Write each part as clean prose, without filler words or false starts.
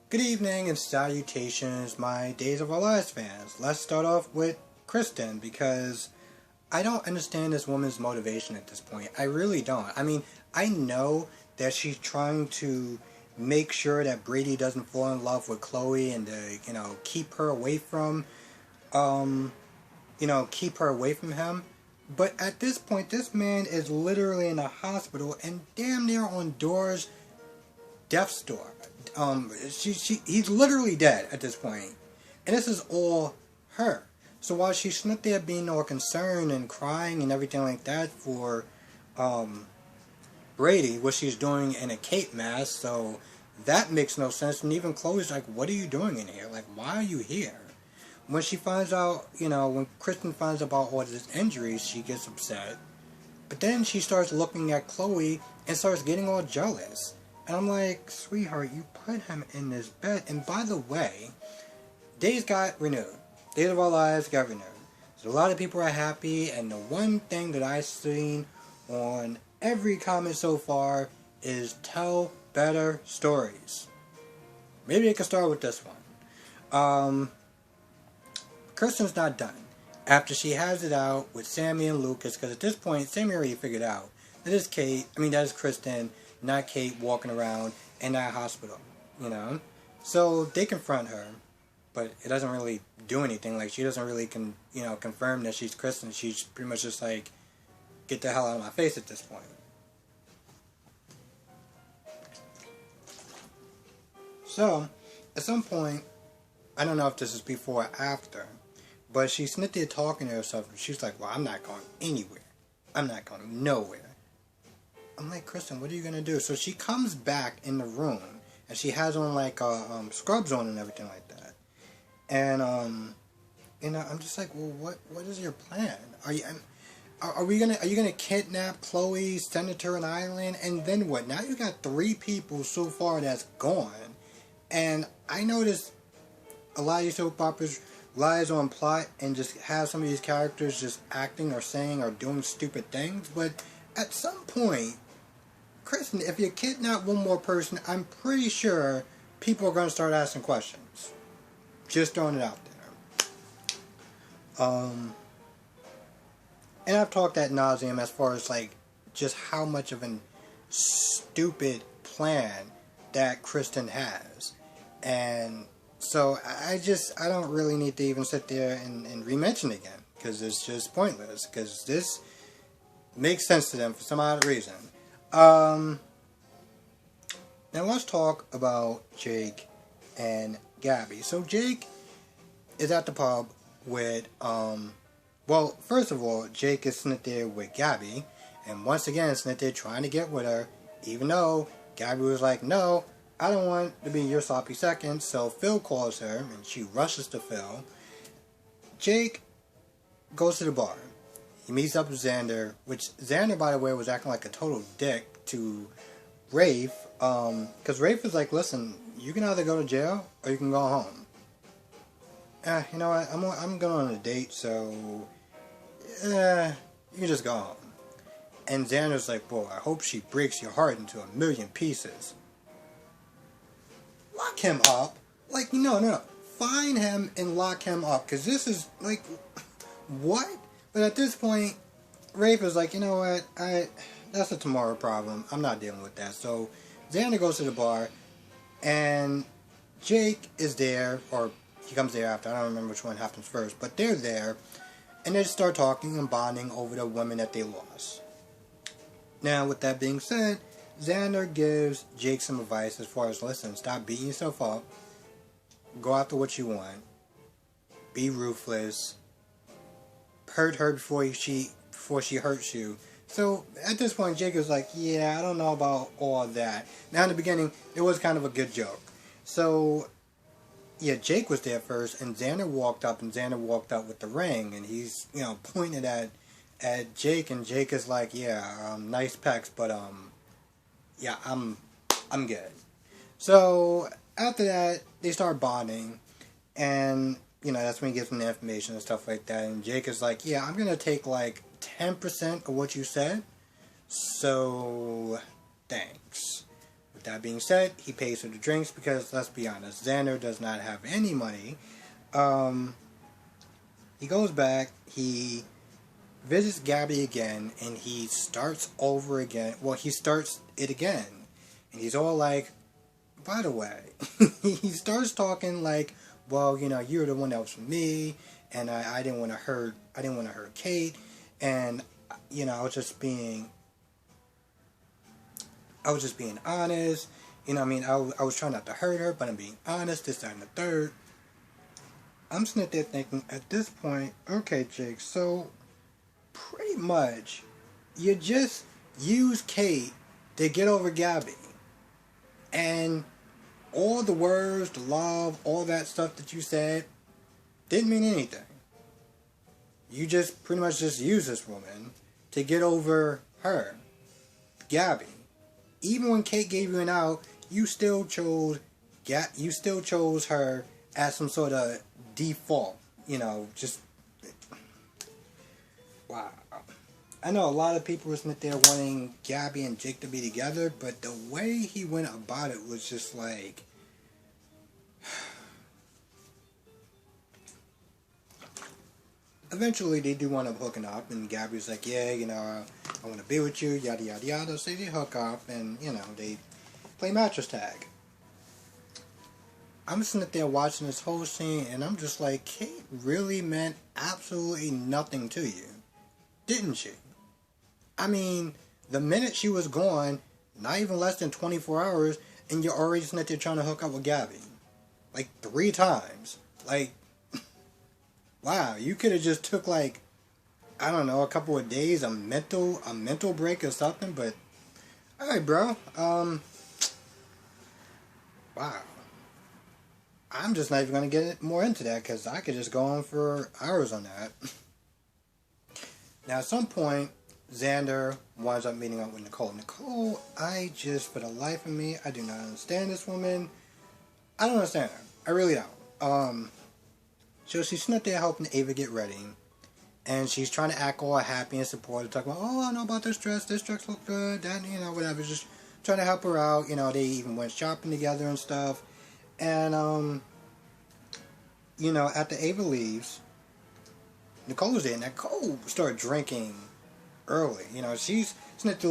Good evening and salutations, my Days of Our Lives fans. Let's start off with Kristen because I don't understand this woman's motivation at this point. I really don't. I mean, I know that she's trying to make sure that Brady doesn't fall in love with Chloe and to, keep her away from, keep her away from him. But at this point, this man is literally in a hospital and damn near on Dora's death's door. He's literally dead at this point, and this is all her. So while she's not there being all concerned and crying and everything like that for Brady, what she's doing in a cape mask, so that makes no sense. And even Chloe's like, "What are you doing in here? Like, why are you here?" When she finds out, when Kristen finds out about all his injuries, she gets upset. But then she starts looking at Chloe and starts getting all jealous. And I'm like, sweetheart, you put him in this bed. And by the way, Days got renewed. Days of Our Lives got renewed. So a lot of people are happy. And the one thing that I've seen on every comment so far is tell better stories. Maybe I can start with this one. Kristen's not done. After she has it out with Sammy and Lucas, because at this point, Sammy already figured out that is Kristen, not Kate walking around in that hospital, So they confront her, but it doesn't really do anything. Like, she doesn't really confirm that she's Kristen. She's pretty much just like, get the hell out of my face at this point. So, at some point, I don't know if this is before or after, but she's sitting there talking to herself, and she's like, well, I'm not going anywhere. I'm not going nowhere. I'm like, Kristen, what are you going to do? So she comes back in the room, and she has on, like, scrubs on and everything like that. And, I'm just like, well, what is your plan? Are you gonna kidnap Chloe, send her to an island, and then what? Now you got 3 people so far that's gone. And I noticed a lot of these soap operas lies on plot and just have some of these characters just acting or saying or doing stupid things, but at some point, Kristen, if you kidnap one more person, I'm pretty sure people are going to start asking questions. Just throwing it out there. And I've talked ad nauseum as far as like just how much of a stupid plan that Kristen has. And so I don't really need to even sit there and re-mention it again, because it's just pointless, because this makes sense to them for some odd reason. Now let's talk about Jake and Gabby. So Jake is at the pub with, well, first of all, Jake is sitting there with Gabby, and once again sitting there trying to get with her, even though Gabby was like, no, I don't want to be your sloppy second. So Phil calls her, and she rushes to Phil. Jake goes to the bar. He meets up with Xander, which Xander, by the way, was acting like a total dick to Rafe, because Rafe was like, listen, you can either go to jail or you can go home. You know what, I'm going on a date, so you can just go home. And Xander's like, boy, I hope she breaks your heart into a million pieces. Lock him up. Like, no. Find him and lock him up, because this is, like, what? But at this point, Rafe is like, you know what, that's a tomorrow problem. I'm not dealing with that. So Xander goes to the bar, and Jake is there, or he comes there after. I don't remember which one happens first, but they're there, and they start talking and bonding over the women that they lost. Now, with that being said, Xander gives Jake some advice as far as, listen, stop beating yourself up, go after what you want, be ruthless, hurt her before she hurts you. So at this point, Jake is like, yeah, I don't know about all that. Now in the beginning, it was kind of a good joke. So yeah, Jake was there first, and Xander walked up with the ring, and he's pointed at Jake, and Jake is like, yeah, nice pecs, but yeah, I'm good. So after that, they start bonding, and that's when he gives them the information and stuff like that. And Jake is like, yeah, I'm gonna take like 10% of what you said, so thanks. With that being said, he pays for the drinks because, let's be honest, Xander does not have any money. He goes back, he visits Gabby again, and he starts over again. Well, he starts it again. And he's all like, by the way, he starts talking like, well, you know, you're the one that was for me, and I didn't want to hurt Kate, and, you know, I was just being honest. You know what I mean? I was trying not to hurt her, but I'm being honest, this, that, and the third. I'm sitting there thinking, at this point, okay, Jake, so pretty much you just use Kate to get over Gabby. And all the words, the love, all that stuff that you said didn't mean anything. You just pretty much just use this woman to get over her, Gabby. Even when Kate gave you an out, you still chose her as some sort of default. You know, just wow. I know a lot of people were sitting there wanting Gabby and Jake to be together, but the way he went about it was just like, eventually they do wind up hooking up, and Gabby's like, yeah, you know, I want to be with you, yada yada yada. So they hook up, and you know, they play mattress tag. I'm sitting there watching this whole scene, and I'm just like, Kate really meant absolutely nothing to you, didn't she? I mean, the minute she was gone, not even less than 24 hours, and you're already sitting there trying to hook up with Gabby. Like, 3 times. Like, wow, you could have just took, like, I don't know, a couple of days, a mental break or something, but, alright, bro, wow. I'm just not even going to get more into that, because I could just go on for hours on that. Now, at some point, Xander winds up meeting up with Nicole. Nicole, I just, for the life of me, I do not understand this woman. I don't understand her. I really don't. So she's sitting up there helping Ava get ready. And she's trying to act all happy and supportive, talking about, oh, I know about this dress look good, that, you know, whatever. Just trying to help her out. You know, they even went shopping together and stuff. And, you know, after Ava leaves, Nicole was there, and Nicole started drinking early. You know, she's sitting there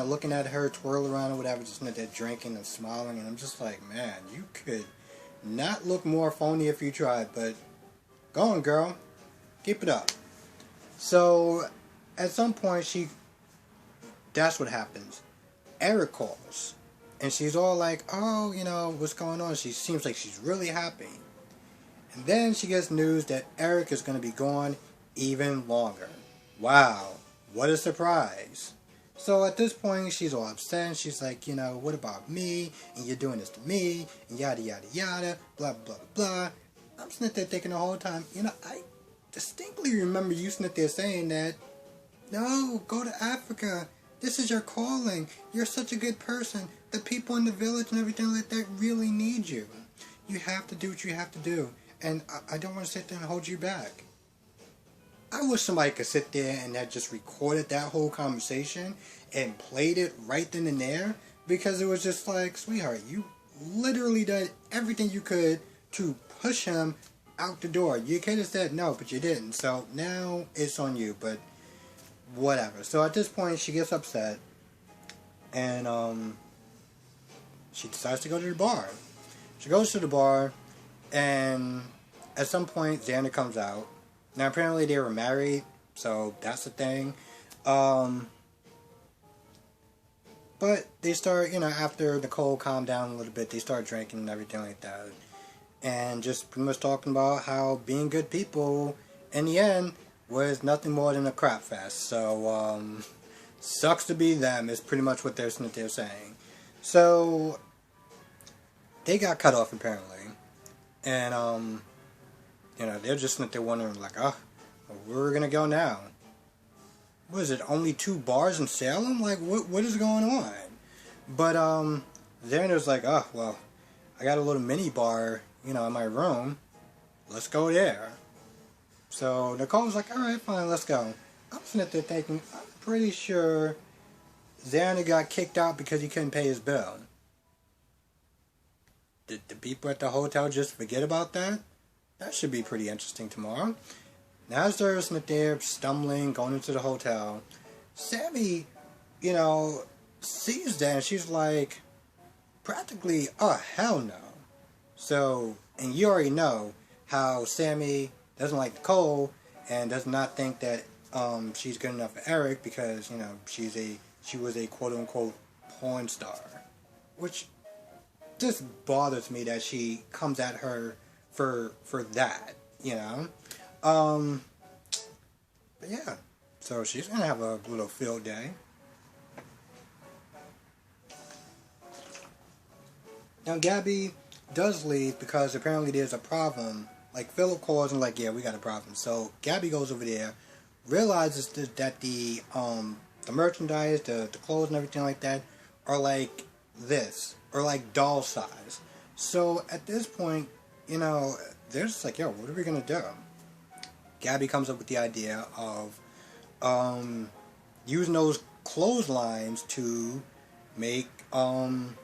looking at her twirl around or whatever, just sitting there drinking and smiling, and I'm just like, man, you could not look more phony if you tried, but go on, girl. Keep it up. So, at some point, that's what happens. Eric calls, and she's all like, oh, you know, what's going on? She seems like she's really happy. And then she gets news that Eric is going to be gone even longer. Wow, what a surprise. So at this point, she's all upset, and she's like, you know, what about me? And you're doing this to me, and yada, yada, yada, blah, blah, blah. I'm sitting there thinking the whole time, you know, I distinctly remember you sitting there saying that, no, go to Africa. This is your calling. You're such a good person. The people in the village and everything like that really need you. You have to do what you have to do. And I don't want to sit there and hold you back. I wish somebody could sit there and had just recorded that whole conversation and played it right then and there. Because it was just like, sweetheart, you literally did everything you could to push him out the door. You could have said no, but you didn't. So now it's on you, but whatever. So at this point, she gets upset. And she decides to go to the bar. She goes to the bar. And at some point, Xander comes out. Now, apparently they were married, so that's the thing. But they start, you know, after Nicole calmed down a little bit, they start drinking and everything like that. And just pretty much talking about how being good people, in the end, was nothing more than a crap fest. So, sucks to be them is pretty much what they're saying. So, they got cut off, apparently. And, you know, they're just sitting there wondering, like, oh, where are we gonna go now? What is it, only 2 bars in Salem? Like, what is going on? But, Xander's like, oh, well, I got a little mini bar, you know, in my room. Let's go there. So, Nicole's like, alright, fine, let's go. I'm sitting there thinking, I'm pretty sure Xander got kicked out because he couldn't pay his bill. did the people at the hotel just forget about that? That should be pretty interesting tomorrow. Now as they're sitting there stumbling, going into the hotel, Sammy, sees that and she's like, practically, oh hell no. So, and you already know how Sammy doesn't like Nicole and does not think that she's good enough for Eric because, she was a quote unquote porn star. Which just bothers me that she comes at her for that, But yeah. So she's gonna have a little field day. Now Gabby does leave because apparently there's a problem. Like Philip calls and like, yeah, we got a problem. So Gabby goes over there, realizes that the merchandise, the clothes and everything like that are like this, or like doll size. So at this point, they're just like, yo, what are we gonna do? Gabby comes up with the idea of using those clotheslines to make clothes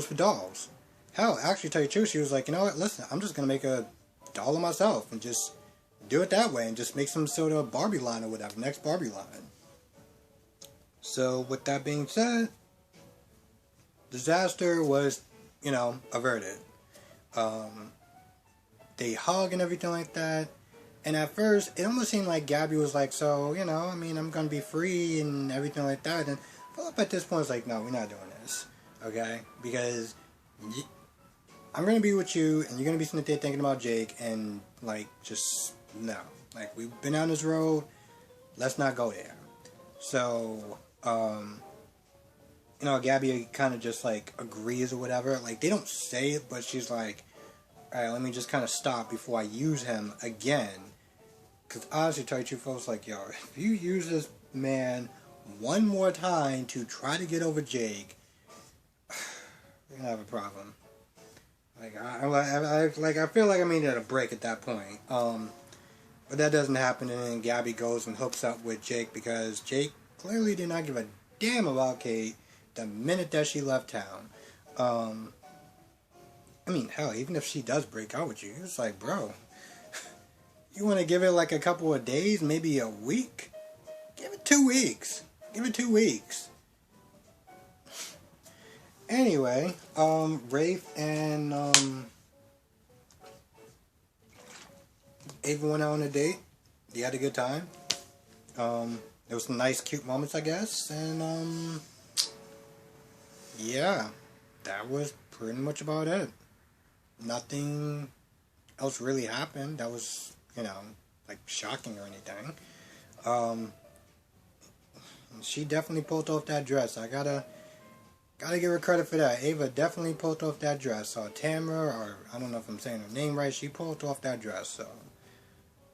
for dolls. Hell, actually, tell you the truth, she was like, you know what, listen, I'm just gonna make a doll of myself and just do it that way and just make some sort of Barbie line or whatever, next Barbie line. So, with that being said, disaster was, averted. They hug and everything like that. And at first, it almost seemed like Gabby was like, so, I'm going to be free and everything like that. And Philip at this point was like, no, we're not doing this. Okay? Because I'm going to be with you and you're going to be sitting there thinking about Jake and, just, no. We've been down this road. Let's not go there. So, Gabby kind of just, agrees or whatever. They don't say it, but she's like, alright, let me just kind of stop before I use him again. Because honestly, tell you the truth, folks, yo, if you use this man one more time to try to get over Jake, you're going to have a problem. I feel like I'm needing a break at that point. But that doesn't happen, and then Gabby goes and hooks up with Jake because Jake clearly did not give a damn about Kate the minute that she left town. Hell, even if she does break out with you, it's like, bro, you want to give it a couple of days, maybe a week? Give it 2 weeks. Give it 2 weeks. Anyway, Rafe and Ava went out on a date. They had a good time. There was some nice, cute moments, I guess. And, yeah, that was pretty much about it. Nothing else really happened that was, shocking or anything. She definitely pulled off that dress. I gotta give her credit for that. Ava definitely pulled off that dress. Tamara, or I don't know if I'm saying her name right, she pulled off that dress. So,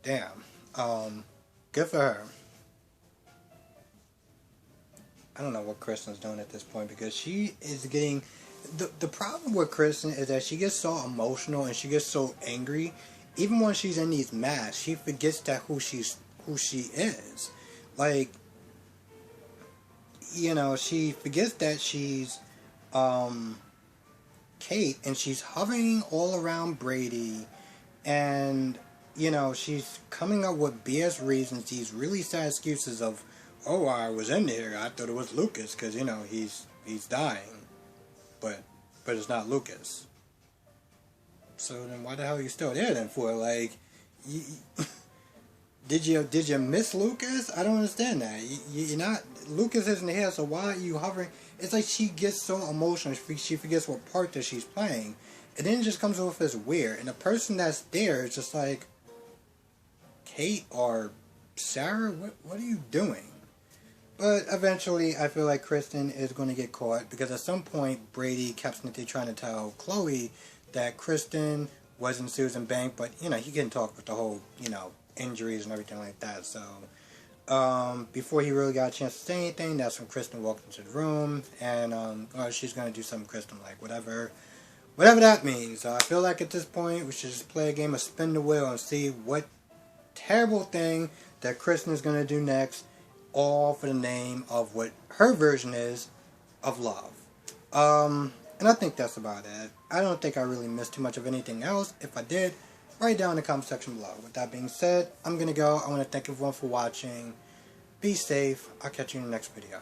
damn. Good for her. I don't know what Kristen's doing at this point because she is getting... The problem with Kristen is that she gets so emotional and she gets so angry. Even when she's in these masks, she forgets that who she is. She forgets that she's Kate and she's hovering all around Brady and she's coming up with BS reasons, these really sad excuses of, oh, I was in there, I thought it was Lucas because he's dying. But it's not Lucas. So then why the hell are you still there then for? Did you miss Lucas? I don't understand that. You're not... Lucas isn't here, so why are you hovering? It's like she gets so emotional, she forgets what part that she's playing. And then it just comes off as weird. And the person that's there is just like, Kate or Sarah, what are you doing? But eventually, I feel like Kristen is going to get caught because at some point, Brady kept trying to tell Chloe that Kristen wasn't Susan Bank, but, he can talk with the whole, injuries and everything like that. So, before he really got a chance to say anything, that's when Kristen walked into the room, and she's going to do something Kristen like, whatever that means. I feel like at this point, we should just play a game of spin the wheel and see what terrible thing that Kristen is going to do next. All for the name of what her version is of love. And I think that's about it. I don't think I really missed too much of anything else. If I did, write it down in the comment section below. With that being said, I'm going to go. I want to thank everyone for watching. Be safe. I'll catch you in the next video.